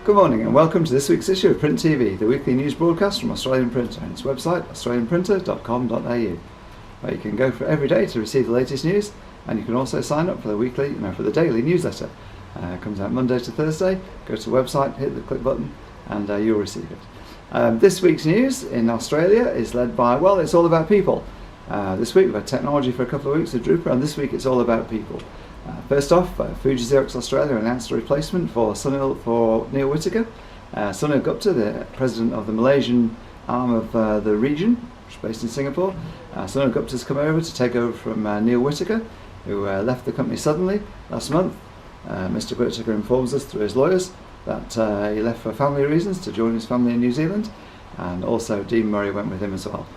Good morning and welcome to this week's issue of Print TV, the weekly news broadcast from Australian Printer and its website australianprinter.com.au, where you can go for every day to receive the latest news, and you can also sign up for the daily newsletter. It comes out Monday to Thursday. Go to the website, hit the click button, and you'll receive it. This week's news in Australia is led by, well, it's all about people. This week we've had technology for a couple of weeks with Drupal, and this week it's all about people. First off, Fuji Xerox Australia announced a replacement for Neil Whittaker. Sunil Gupta, the president of the Malaysian arm of the region, which is based in Singapore. Sunil Gupta has come over to take over from Neil Whittaker, who left the company suddenly last month. Mr. Whittaker informs us through his lawyers that he left for family reasons to join his family in New Zealand, and also Dean Murray went with him as well.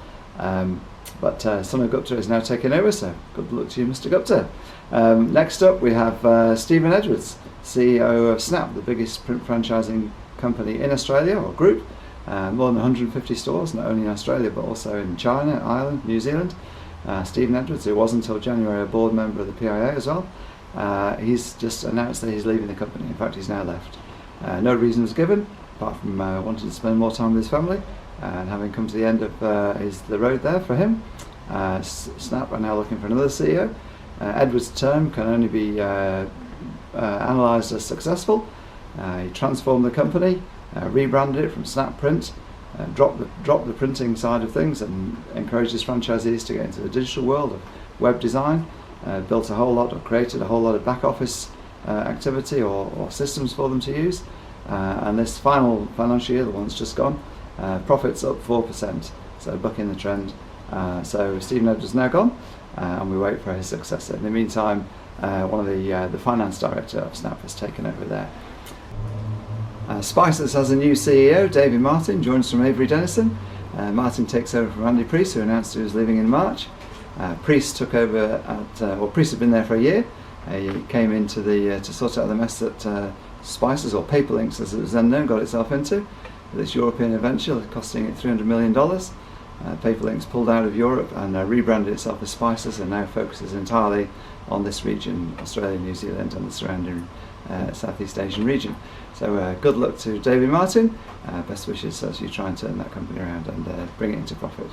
But Sunil Gupta is now taking over, so good luck to you, Mr. Gupta. Next up we have Stephen Edwards, CEO of Snap, the biggest print franchising company in Australia, or group. More than 150 stores, not only in Australia but also in China, Ireland, New Zealand. Stephen Edwards, who was until January a board member of the PIA as well, he's just announced that he's leaving the company. In fact, he's now left. No reason was given, apart from wanting to spend more time with his family, and having come to the end of the road there for him. Snap are now looking for another CEO. Edwards' term can only be analysed as successful. He transformed the company, rebranded it from Snap Print, dropped the printing side of things, and encouraged his franchisees to get into the digital world of web design. Built a whole lot, or created a whole lot of back office activity or systems for them to use. And this final financial year, the one that's just gone, profits up 4%, so bucking the trend. So Stephen Edwards is now gone, and we wait for his successor. In the meantime, one of the finance director of Snap has taken over there. Spices has a new CEO, David Martin, joins from Avery Dennison. Martin takes over from Andy Priest, who announced he was leaving in March. Priest took over Priest had been there for a year. He came into to sort out the mess that Spices, or Paperlinks as it was then known, got itself into, with its European venture costing it $300 million. Paperlinks pulled out of Europe and rebranded itself as Spices, and now focuses entirely on this region, Australia, New Zealand and the surrounding Southeast Asian region. So good luck to David Martin, best wishes as you try and turn that company around and bring it into profit.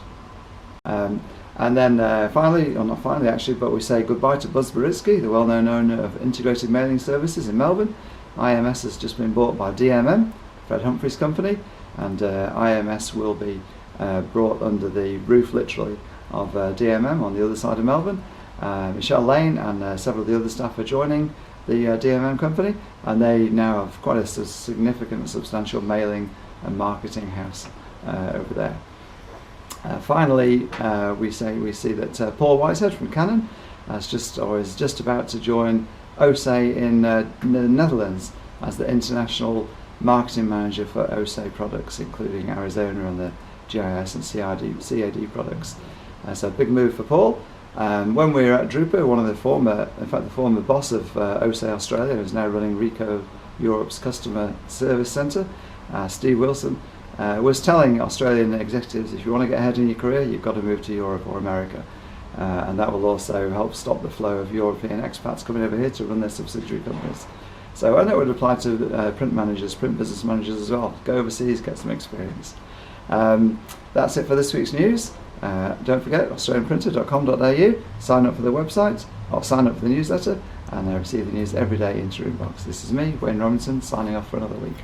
And then finally, or not finally actually, but we say goodbye to Buzz Baritsky, the well-known owner of Integrated Mailing Services in Melbourne. IMS has just been bought by DMM, Fred Humphrey's company, and IMS will be brought under the roof, literally, of DMM on the other side of Melbourne. Michelle Lane and several of the other staff are joining the DMM company, and they now have quite a significant, substantial mailing and marketing house over there. Finally, we see that Paul Whitehead from Canon is just about to join OSE in the Netherlands as the international marketing manager for OSE products, including Arizona and the GIS and CAD products. So a big move for Paul. When we were at Drupal, the former boss of OSE Australia, who's now running Ricoh Europe's customer service centre, Steve Wilson, was telling Australian executives, if you want to get ahead in your career, you've got to move to Europe or America. And that will also help stop the flow of European expats coming over here to run their subsidiary companies. So I know it would apply to print managers, print business managers as well. Go overseas, get some experience. That's it for this week's news. Don't forget, australianprinter.com.au, sign up for the website, or sign up for the newsletter, and receive the news every day into your inbox. This is me, Wayne Robinson, signing off for another week.